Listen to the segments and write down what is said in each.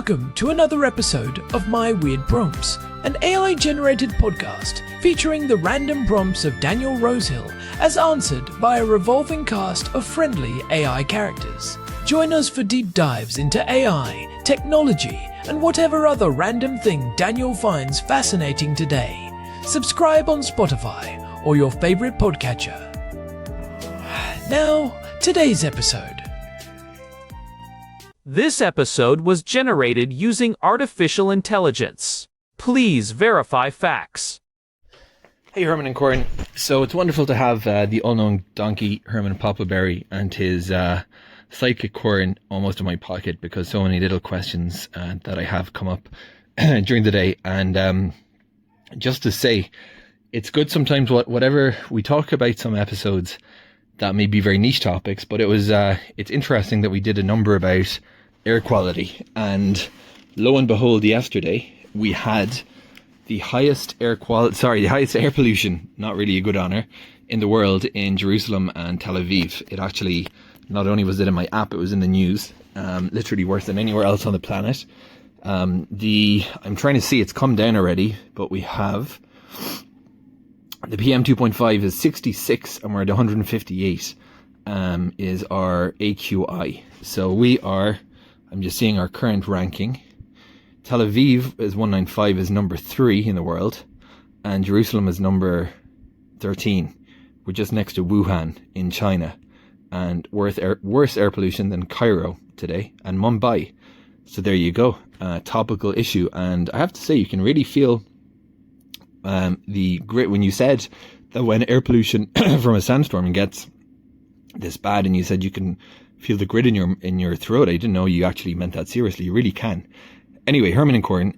Welcome to another episode of My Weird Prompts, an AI-generated podcast featuring the random prompts of Daniel Rosehill as answered by a revolving cast of friendly AI characters. Join us for deep dives into AI, technology, and whatever other random thing Daniel finds fascinating today. Subscribe on Spotify or your favorite podcatcher. Now, today's episode. This episode was generated using artificial intelligence. Please verify facts. Hey, Herman and Corn. So it's wonderful to have the all-knowing donkey Herman Poppleberry and his sidekick Corn almost in my pocket, because so many little questions that I have come up during the day. And just to say, it's good sometimes whatever we talk about, some episodes that may be very niche topics, but it's interesting that we did a number about air quality, and lo and behold, yesterday we had the highest air pollution, not really a good honor, in the world in Jerusalem and Tel Aviv. It actually, not only was it in my app, it was in the news, literally worse than anywhere else on the planet. I'm trying to see, it's come down already, but we have the PM 2.5 is 66 and we're at 158 is our AQI. So we are, I'm just seeing our current ranking. Tel Aviv is 195, is number 3 in the world, and Jerusalem is number 13. We're just next to Wuhan in China, and worse air pollution than Cairo today and Mumbai. So there you go, topical issue. And I have to say, you can really feel the grit when you said that when air pollution from a sandstorm gets this bad, and you said you can feel the grit in your throat. I didn't know you actually meant that seriously. You really can. Anyway, Herman and Corn.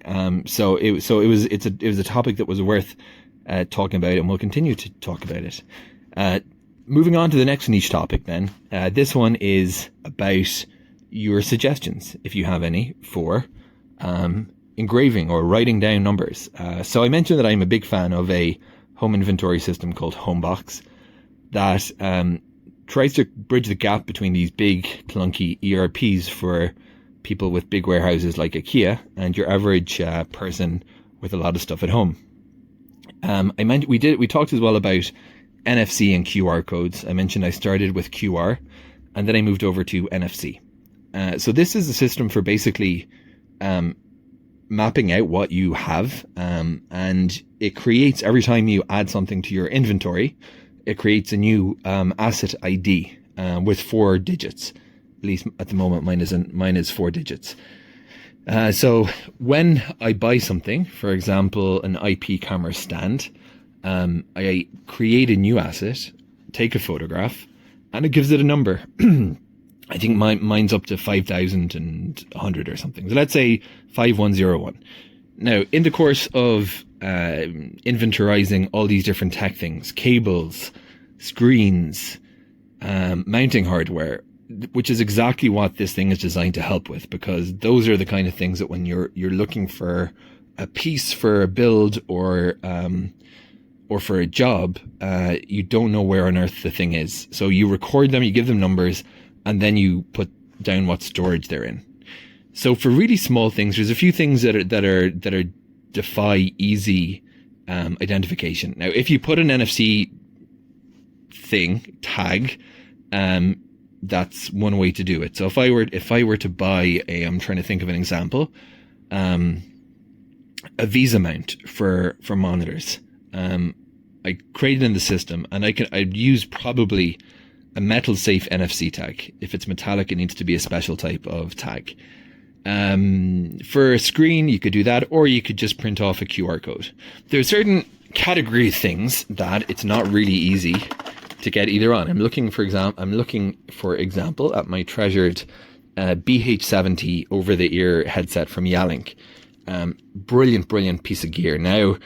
So it was a topic that was worth talking about, and we'll continue to talk about it. Moving on to the next niche topic, then. This one is about your suggestions, if you have any, for engraving or writing down numbers. So I mentioned that I'm a big fan of a home inventory system called Homebox that tries to bridge the gap between these big clunky ERPs for people with big warehouses like IKEA and your average person with a lot of stuff at home. We talked as well about NFC and QR codes. I mentioned I started with QR and then I moved over to NFC. So this is a system for basically mapping out what you have, and it creates, every time you add something to your inventory, it creates a new asset ID with 4 digits. At least at the moment, mine is 4 digits. So when I buy something, for example, an IP camera stand, I create a new asset, take a photograph, and it gives it a number. I think mine's up to 5,100 or something. So let's say 5101. Now, in the course of inventorizing all these different tech things, cables, screens, mounting hardware, which is exactly what this thing is designed to help with, because those are the kind of things that when you're looking for a piece for a build or for a job, you don't know where on earth the thing is. So you record them, you give them numbers, and then you put down what storage they're in. So for really small things, there's a few things that are defy easy identification. Now, if you put an NFC tag, that's one way to do it. So if I were to buy I'm trying to think of an example, a Visa mount for monitors, I created in the system, and I'd use probably a metal safe NFC tag. If it's metallic, it needs to be a special type of tag. For a screen, you could do that, or you could just print off a QR code. There are certain category things that it's not really easy to get either on. I'm looking for example at my treasured BH70 over-the-ear headset from Yalink. Brilliant piece of gear. Now,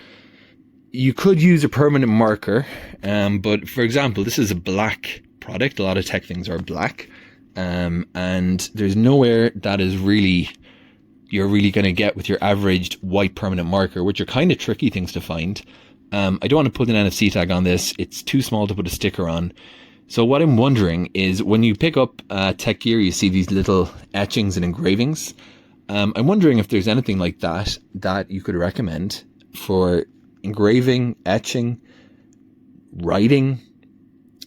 you could use a permanent marker, but for example, this is a black product. A lot of tech things are black, and there's nowhere that is you're really going to get with your average white permanent marker, which are kind of tricky things to find. I don't want to put an NFC tag on this. It's too small to put a sticker on. So what I'm wondering is, when you pick up tech gear, you see these little etchings and engravings. I'm wondering if there's anything like that you could recommend for engraving, etching, writing,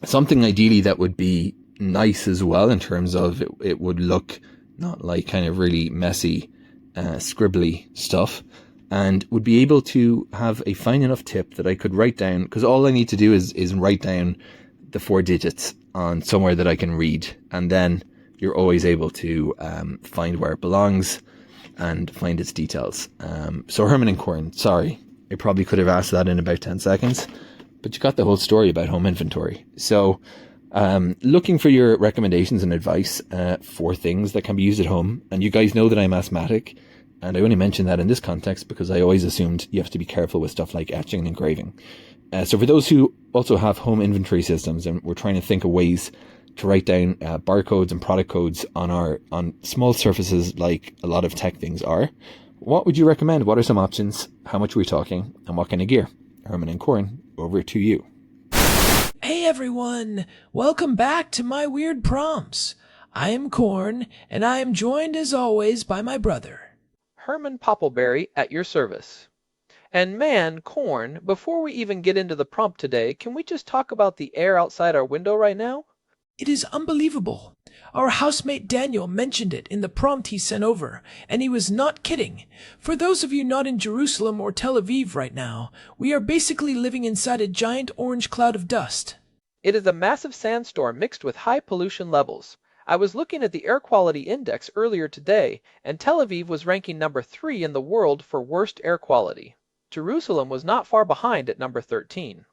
something ideally that would be nice as well in terms of it would look not like kind of really messy, scribbly stuff, and would be able to have a fine enough tip that I could write down, because all I need to do is write down the 4 digits on somewhere that I can read, and then you're always able to find where it belongs and find its details. So Herman and Corn, sorry, I probably could have asked that in about 10 seconds, but you got the whole story about home inventory. So looking for your recommendations and advice for things that can be used at home. And you guys know that I'm asthmatic, and I only mention that in this context because I always assumed you have to be careful with stuff like etching and engraving. So for those who also have home inventory systems, and we're trying to think of ways to write down barcodes and product codes on small surfaces like a lot of tech things are, what would you recommend? What are some options? How much are we talking? And what kind of gear? Herman and Corn, over to you. Hey everyone, welcome back to my weird prompts. I am Corn, and I am joined as always by my brother, Herman Poppleberry, at your service. And man, Corn, before we even get into the prompt today, can we just talk about the air outside our window right now? It is unbelievable. Our housemate Daniel mentioned it in the prompt he sent over, and he was not kidding. For those of you not in Jerusalem or Tel Aviv right now, we are basically living inside a giant orange cloud of dust. It is a massive sandstorm mixed with high pollution levels. I was looking at the air quality index earlier today, and Tel Aviv was ranking number 3 in the world for worst air quality. Jerusalem was not far behind at number 13.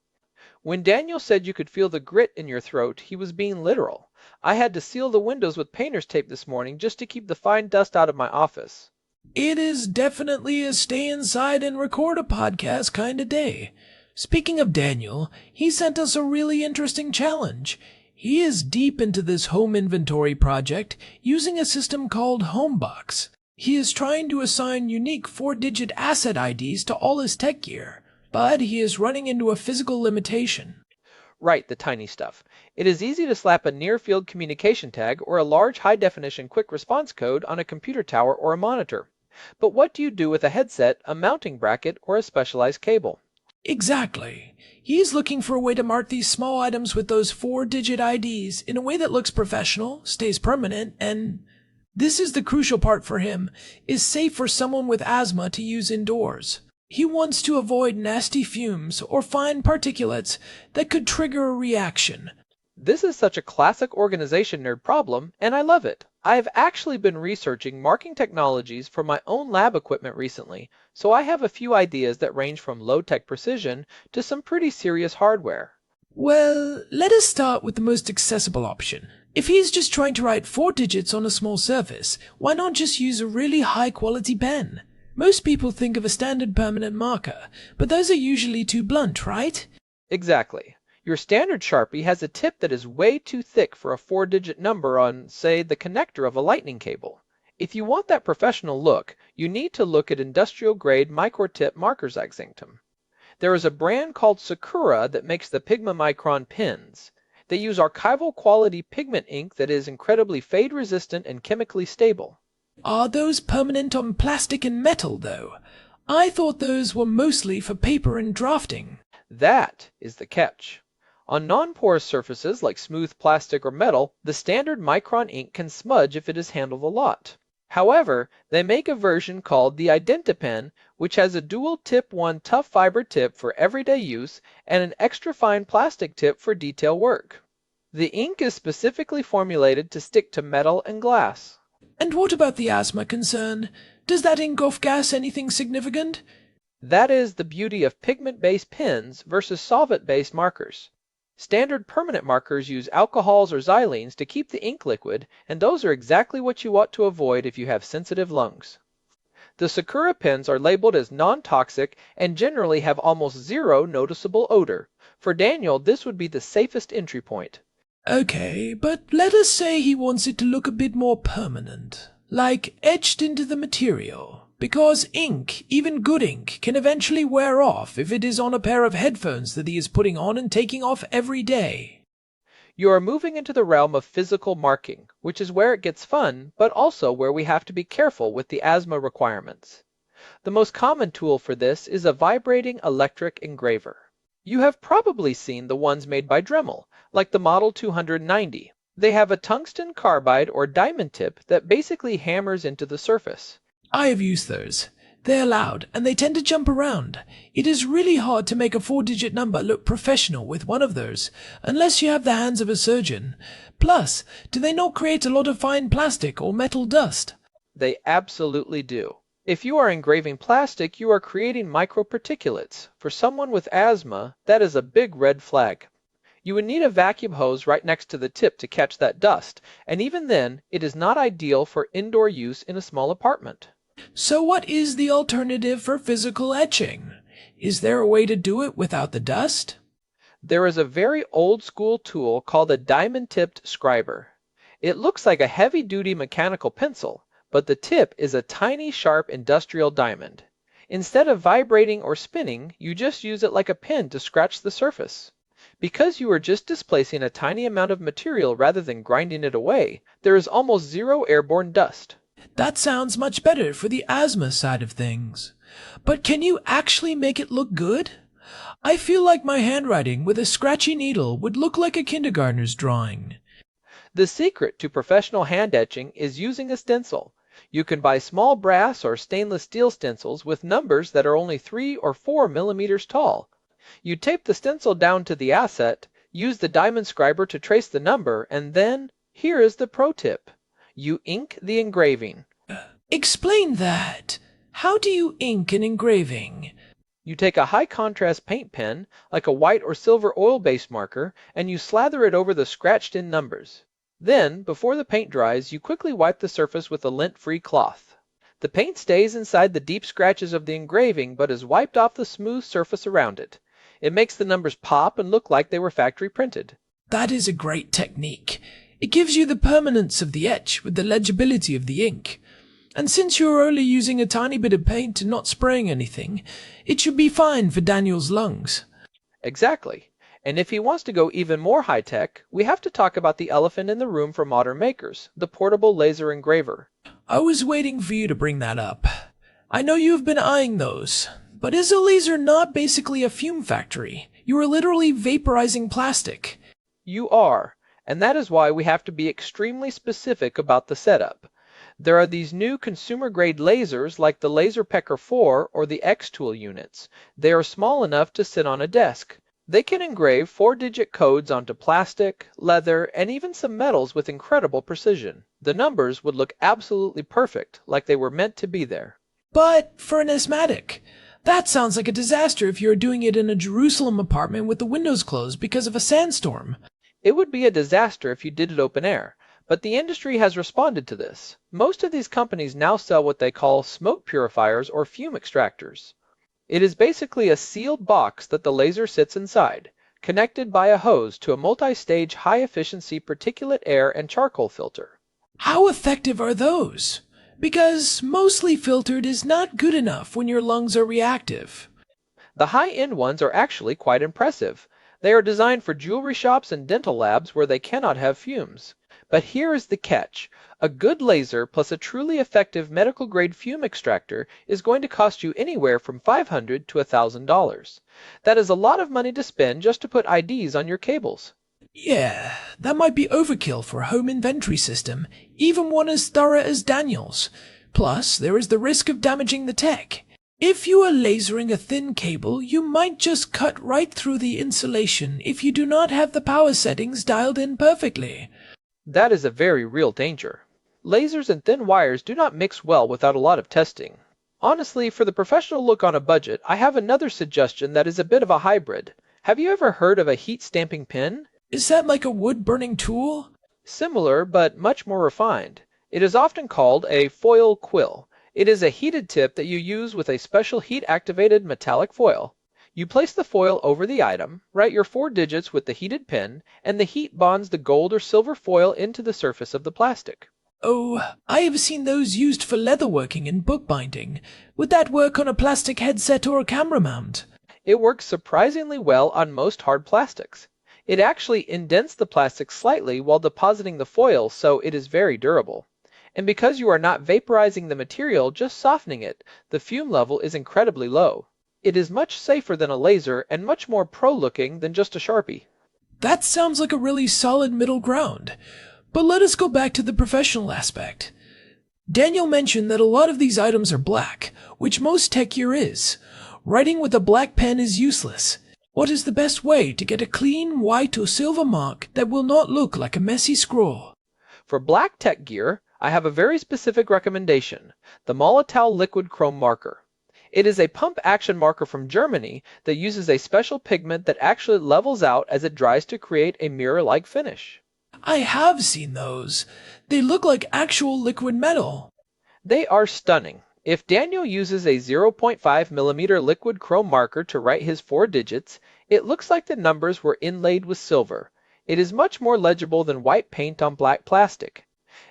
When Daniel said you could feel the grit in your throat, he was being literal. I had to seal the windows with painter's tape this morning just to keep the fine dust out of my office. It is definitely a stay inside and record a podcast kind of day. Speaking of Daniel, he sent us a really interesting challenge. He is deep into this home inventory project using a system called Homebox. He is trying to assign unique 4-digit asset IDs to all his tech gear, but he is running into a physical limitation. Right, the tiny stuff. It is easy to slap a near-field communication tag or a large high-definition quick response code on a computer tower or a monitor. But what do you do with a headset, a mounting bracket, or a specialized cable? Exactly. He's looking for a way to mark these small items with those 4-digit IDs in a way that looks professional, stays permanent, and this is the crucial part for him, is safe for someone with asthma to use indoors. He wants to avoid nasty fumes or fine particulates that could trigger a reaction. This is such a classic organization nerd problem, and I love it. I have actually been researching marking technologies for my own lab equipment recently, so I have a few ideas that range from low-tech precision to some pretty serious hardware. Well, let us start with the most accessible option. If he's just trying to write 4 digits on a small surface, why not just use a really high-quality pen? Most people think of a standard permanent marker, but those are usually too blunt, right? Exactly. Your standard Sharpie has a tip that is way too thick for a 4-digit number on, say, the connector of a lightning cable. If you want that professional look, you need to look at industrial-grade microtip markers Xantum. There is a brand called Sakura that makes the Pigmamicron pens. They use archival quality pigment ink that is incredibly fade-resistant and chemically stable. Are those permanent on plastic and metal, though? I thought those were mostly for paper and drafting. That is the catch. On non-porous surfaces like smooth plastic or metal, the standard Micron ink can smudge if it is handled a lot. However, they make a version called the IdentiPen, which has a dual tip 1 tough fiber tip for everyday use and an extra fine plastic tip for detail work. The ink is specifically formulated to stick to metal and glass. And what about the asthma concern? Does that ink off gas anything significant? That is the beauty of pigment-based pens versus solvent-based markers. Standard permanent markers use alcohols or xylenes to keep the ink liquid, and those are exactly what you want to avoid if you have sensitive lungs. The Sakura pens are labeled as non-toxic and generally have almost zero noticeable odor. For Daniel, this would be the safest entry point. Okay, but let us say he wants it to look a bit more permanent, like etched into the material. Because ink, even good ink, can eventually wear off if it is on a pair of headphones that he is putting on and taking off every day. You are moving into the realm of physical marking, which is where it gets fun, but also where we have to be careful with the asthma requirements. The most common tool for this is a vibrating electric engraver. You have probably seen the ones made by Dremel, like the Model 290. They have a tungsten carbide or diamond tip that basically hammers into the surface. I have used those. They're loud, and they tend to jump around. It is really hard to make a 4-digit number look professional with one of those, unless you have the hands of a surgeon. Plus, do they not create a lot of fine plastic or metal dust? They absolutely do. If you are engraving plastic, you are creating microparticulates. For someone with asthma, that is a big red flag. You would need a vacuum hose right next to the tip to catch that dust, and even then, it is not ideal for indoor use in a small apartment. So what is the alternative for physical etching? Is there a way to do it without the dust? There is a very old-school tool called a diamond-tipped scriber. It looks like a heavy-duty mechanical pencil, but the tip is a tiny, sharp industrial diamond. Instead of vibrating or spinning, you just use it like a pen to scratch the surface. Because you are just displacing a tiny amount of material rather than grinding it away, there is almost zero airborne dust. That sounds much better for the asthma side of things. But can you actually make it look good? I feel like my handwriting with a scratchy needle would look like a kindergartner's drawing. The secret to professional hand etching is using a stencil. You can buy small brass or stainless steel stencils with numbers that are only 3 or 4 millimeters tall. You tape the stencil down to the asset, use the diamond scriber to trace the number, and then, here is the pro tip. You ink the engraving. Explain that. How do you ink an engraving? You take a high contrast paint pen, like a white or silver oil-based marker, and you slather it over the scratched-in numbers. Then, before the paint dries, you quickly wipe the surface with a lint-free cloth. The paint stays inside the deep scratches of the engraving, but is wiped off the smooth surface around it. It makes the numbers pop and look like they were factory printed. That is a great technique. It gives you the permanence of the etch with the legibility of the ink. And since you're only using a tiny bit of paint and not spraying anything, it should be fine for Daniel's lungs. Exactly. And if he wants to go even more high-tech, we have to talk about the elephant in the room for modern makers, the portable laser engraver. I was waiting for you to bring that up. I know you've been eyeing those, but is a laser not basically a fume factory? You are literally vaporizing plastic. You are, and that is why we have to be extremely specific about the setup. There are these new consumer-grade lasers like the Laser Pecker 4 or the X-Tool units. They are small enough to sit on a desk. They can engrave 4-digit codes onto plastic, leather, and even some metals with incredible precision. The numbers would look absolutely perfect, like they were meant to be there. But for an asthmatic, that sounds like a disaster if you're doing it in a Jerusalem apartment with the windows closed because of a sandstorm. It would be a disaster if you did it open air, but the industry has responded to this. Most of these companies now sell what they call smoke purifiers or fume extractors. It is basically a sealed box that the laser sits inside, connected by a hose to a multi-stage high-efficiency particulate air and charcoal filter. How effective are those? Because mostly filtered is not good enough when your lungs are reactive. The high-end ones are actually quite impressive. They are designed for jewelry shops and dental labs where they cannot have fumes. But here is the catch. A good laser plus a truly effective medical-grade fume extractor is going to cost you anywhere from $500 to $1,000. That is a lot of money to spend just to put IDs on your cables. Yeah, that might be overkill for a home inventory system, even one as thorough as Daniel's. Plus, there is the risk of damaging the tech. If you are lasering a thin cable, you might just cut right through the insulation if you do not have the power settings dialed in perfectly. That is a very real danger. Lasers and thin wires do not mix well without a lot of testing. Honestly, for the professional look on a budget, I have another suggestion that is a bit of a hybrid. Have you ever heard of a heat stamping pen? Is that like a wood-burning tool? Similar, but much more refined. It is often called a foil quill. It is a heated tip that you use with a special heat-activated metallic foil. You place the foil over the item, write your 4 digits with the heated pen, and the heat bonds the gold or silver foil into the surface of the plastic. Oh, I have seen those used for leatherworking and bookbinding. Would that work on a plastic headset or a camera mount? It works surprisingly well on most hard plastics. It actually indents the plastic slightly while depositing the foil, so it is very durable. And because you are not vaporizing the material, just softening it, the fume level is incredibly low. It is much safer than a laser and much more pro-looking than just a Sharpie. That sounds like a really solid middle ground. But let us go back to the professional aspect. Daniel mentioned that a lot of these items are black, which most tech gear is. Writing with a black pen is useless. What is the best way to get a clean white or silver mark that will not look like a messy scrawl? For black tech gear, I have a very specific recommendation, the Molotow liquid chrome marker. It is a pump action marker from Germany that uses a special pigment that actually levels out as it dries to create a mirror-like finish. I have seen those. They look like actual liquid metal. They are stunning. If Daniel uses a 0.5mm liquid chrome marker to write his 4 digits, it looks like the numbers were inlaid with silver. It is much more legible than white paint on black plastic.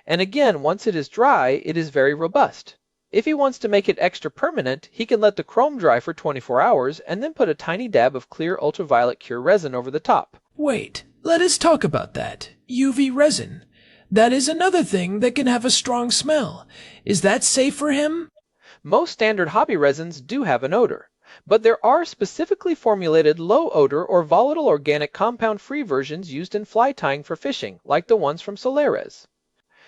And again, once it is dry, it is very robust. If he wants to make it extra permanent, he can let the chrome dry for 24 hours and then put a tiny dab of clear ultraviolet cure resin over the top. Wait, let us talk about that. UV resin. That is another thing that can have a strong smell. Is that safe for him? Most standard hobby resins do have an odor, but there are specifically formulated low odor or volatile organic compound free versions used in fly tying for fishing, like the ones from Solares.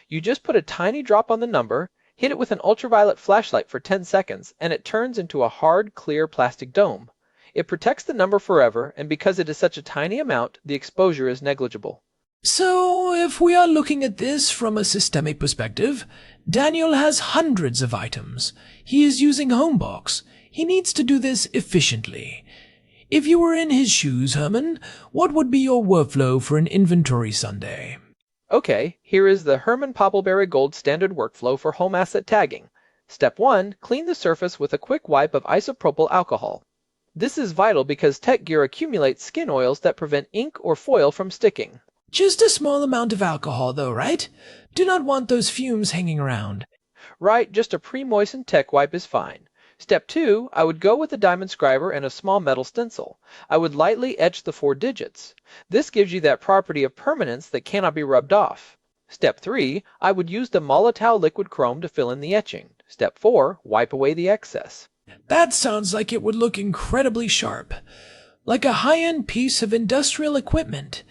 You just put a tiny drop on the number, hit it with an ultraviolet flashlight for 10 seconds, and it turns into a hard, clear plastic dome. It protects the number forever, and because it is such a tiny amount, the exposure is negligible. So, if we are looking at this from a systemic perspective, Daniel has hundreds of items. He is using Homebox. He needs to do this efficiently. If you were in his shoes, Herman, what would be your workflow for an inventory Sunday? Okay, here is the Herman Poppleberry Gold standard workflow for home asset tagging. Step 1. Clean the surface with a quick wipe of isopropyl alcohol. This is vital because tech gear accumulates skin oils that prevent ink or foil from sticking. Just a small amount of alcohol, though, right? Do not want those fumes hanging around. Right, just a pre-moistened tech wipe is fine. Step 2, I would go with a diamond scriber and a small metal stencil. I would lightly etch the 4 digits. This gives you that property of permanence that cannot be rubbed off. Step 3, I would use the Molotow liquid chrome to fill in the etching. Step 4, wipe away the excess. That sounds like it would look incredibly sharp. Like a high-end piece of industrial equipment.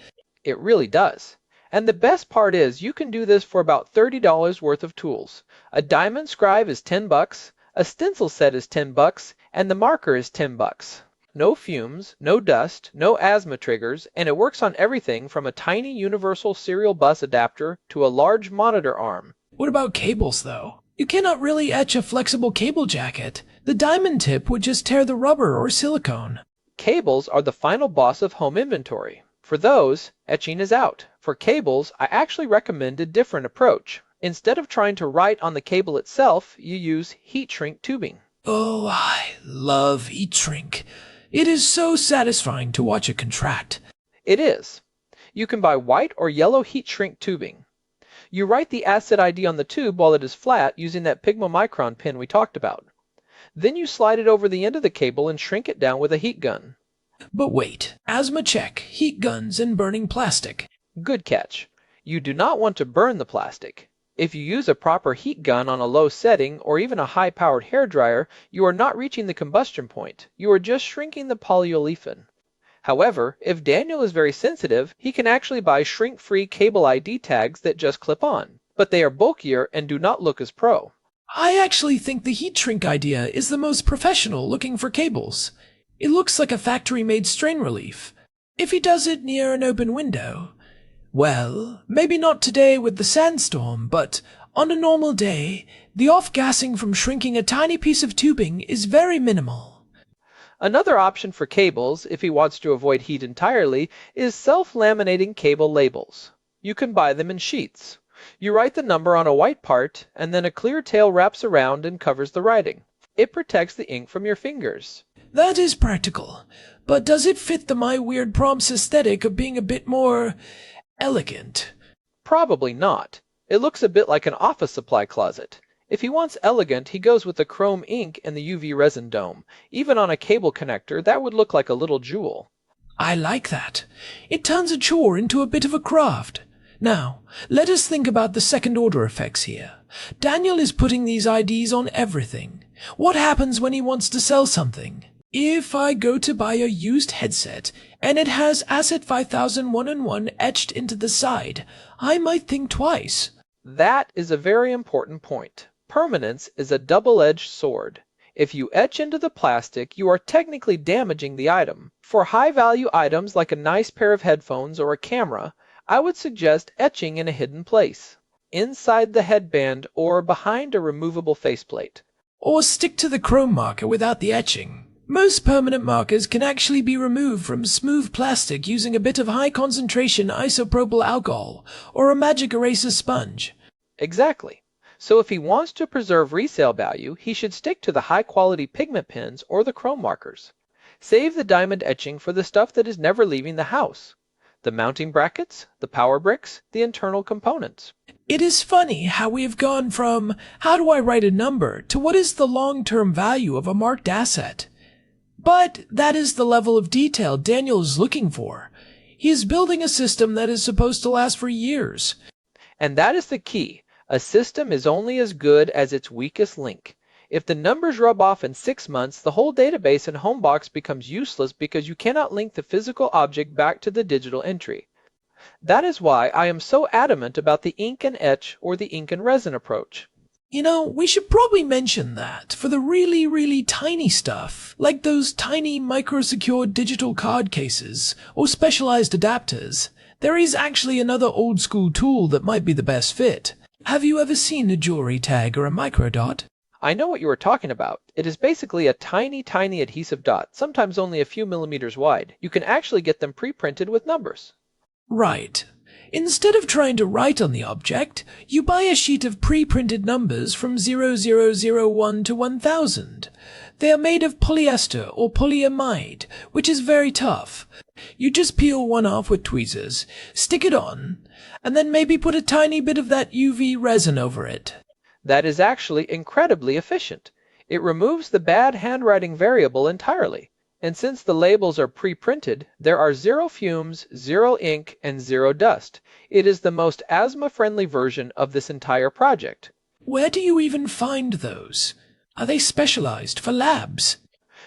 It really does. And the best part is you can do this for about $30 worth of tools. A diamond scribe is $10, a stencil set is $10, and the marker is $10. No fumes, no dust, no asthma triggers, and it works on everything from a tiny universal serial bus adapter to a large monitor arm. What about cables, though? You cannot really etch a flexible cable jacket. The diamond tip would just tear the rubber or silicone. Cables are the final boss of home inventory. For those, etching is out. For cables, I actually recommend a different approach. Instead of trying to write on the cable itself, you use heat shrink tubing. Oh, I love heat shrink. It is so satisfying to watch it contract. It is. You can buy white or yellow heat shrink tubing. You write the asset ID on the tube while it is flat using that pigmamicron pen we talked about. Then you slide it over the end of the cable and shrink it down with a heat gun. But wait, asthma check, heat guns, and burning plastic. Good catch. You do not want to burn the plastic. If you use a proper heat gun on a low setting or even a high-powered hairdryer, you are not reaching the combustion point. You are just shrinking the polyolefin. However, if Daniel is very sensitive, he can actually buy shrink-free cable ID tags that just clip on, but they are bulkier and do not look as pro. I actually think the heat shrink idea is the most professional looking for cables. It looks like a factory-made strain relief. If he does it near an open window, well, maybe not today with the sandstorm, but on a normal day, the off-gassing from shrinking a tiny piece of tubing is very minimal. Another option for cables, if he wants to avoid heat entirely, is self-laminating cable labels. You can buy them in sheets. You write the number on a white part, and then a clear tail wraps around and covers the writing. It protects the ink from your fingers. That is practical, but does it fit the My Weird Prompts aesthetic of being a bit more elegant? Probably not. It looks a bit like an office supply closet. If he wants elegant, he goes with the chrome ink and the UV resin dome. Even on a cable connector, that would look like a little jewel. I like that. It turns a chore into a bit of a craft. Now, let us think about the second-order effects here. Daniel is putting these IDs on everything. What happens when he wants to sell something? If I go to buy a used headset and it has Asset 5001 etched into the side, I might think twice. That is a very important point. Permanence is a double-edged sword. If you etch into the plastic, you are technically damaging the item. For high-value items like a nice pair of headphones or a camera, I would suggest etching in a hidden place, inside the headband or behind a removable faceplate. Or stick to the chrome marker without the etching. Most permanent markers can actually be removed from smooth plastic using a bit of high-concentration isopropyl alcohol or a magic eraser sponge. Exactly. So if he wants to preserve resale value, he should stick to the high-quality pigment pens or the chrome markers. Save the diamond etching for the stuff that is never leaving the house. The mounting brackets, the power bricks, the internal components. It is funny how we have gone from how do I write a number to what is the long-term value of a marked asset. But that is the level of detail Daniel is looking for. He is building a system that is supposed to last for years. And that is the key. A system is only as good as its weakest link. If the numbers rub off in 6 months, the whole database and home box becomes useless because you cannot link the physical object back to the digital entry. That is why I am so adamant about the ink and etch or the ink and resin approach. You know, we should probably mention that for the really, really tiny stuff, like those tiny micro-secured digital card cases or specialized adapters, there is actually another old-school tool that might be the best fit. Have you ever seen a jewelry tag or a microdot? I know what you are talking about. It is basically a tiny adhesive dot, sometimes only a few millimeters wide. You can actually get them pre-printed with numbers. Right. Instead of trying to write on the object, you buy a sheet of pre-printed numbers from 0001 to 1000. They are made of polyester or polyamide, which is very tough. You just peel one off with tweezers, stick it on, and then maybe put a tiny bit of that UV resin over it. That is actually incredibly efficient. It removes the bad handwriting variable entirely. And since the labels are pre-printed, there are 0 fumes, 0 ink, and 0 dust. It is the most asthma-friendly version of this entire project. Where do you even find those? Are they specialized for labs?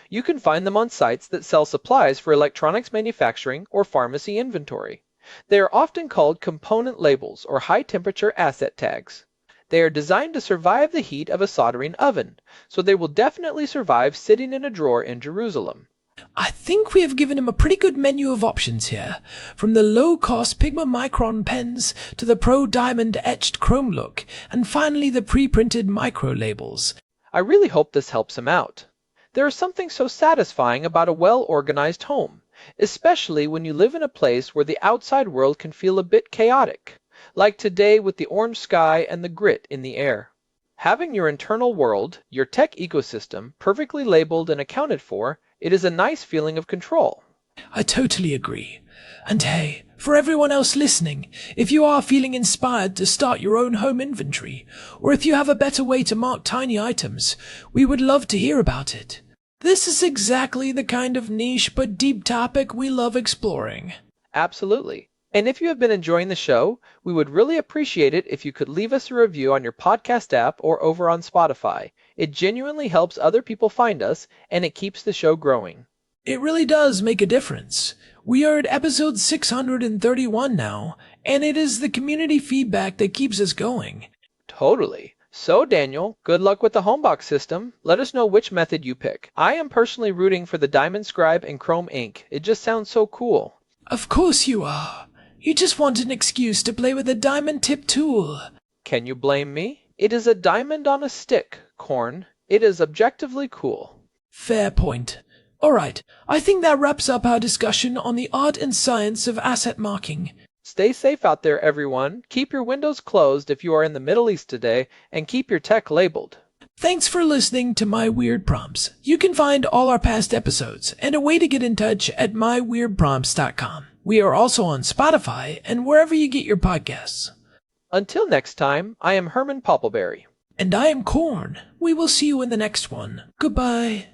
You can find them on sites that sell supplies for electronics manufacturing or pharmacy inventory. They are often called component labels or high-temperature asset tags. They are designed to survive the heat of a soldering oven, so they will definitely survive sitting in a drawer in Jerusalem. I think we have given him a pretty good menu of options here, from the low-cost Pigma Micron pens to the Pro Diamond etched chrome look, and finally the pre-printed micro labels. I really hope this helps him out. There is something so satisfying about a well-organized home, especially when you live in a place where the outside world can feel a bit chaotic, like today with the orange sky and the grit in the air. Having your internal world, your tech ecosystem, perfectly labeled and accounted for, it is a nice feeling of control. I totally agree. And hey, for everyone else listening, if you are feeling inspired to start your own home inventory, or if you have a better way to mark tiny items, we would love to hear about it. This is exactly the kind of niche but deep topic we love exploring. Absolutely. And if you have been enjoying the show, we would really appreciate it if you could leave us a review on your podcast app or over on Spotify. It genuinely helps other people find us, and it keeps the show growing. It really does make a difference. We are at episode 631 now, and it is the community feedback that keeps us going. Totally. So, Daniel, good luck with the homebox system. Let us know which method you pick. I am personally rooting for the Diamond Scribe and Chrome Ink. It just sounds so cool. Of course you are. You just want an excuse to play with a diamond tip tool. Can you blame me? It is a diamond on a stick, Corn. It is objectively cool. Fair point. Alright, I think that wraps up our discussion on the art and science of asset marking. Stay safe out there, everyone. Keep your windows closed if you are in the Middle East today, and keep your tech labeled. Thanks for listening to My Weird Prompts. You can find all our past episodes and a way to get in touch at myweirdprompts.com. We are also on Spotify and wherever you get your podcasts. Until next time, I am Herman Poppleberry. And I am Corn. We will see you in the next one. Goodbye.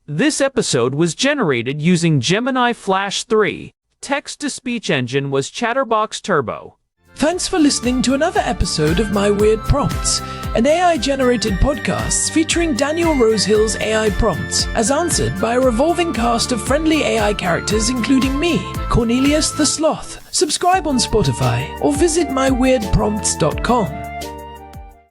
This episode was generated using Gemini Flash 3. Text-to-speech engine was Chatterbox Turbo. Thanks for listening to another episode of My Weird Prompts, an AI-generated podcast featuring Daniel Rosehill's AI prompts, as answered by a revolving cast of friendly AI characters including me, Cornelius the Sloth. Subscribe on Spotify or visit myweirdprompts.com.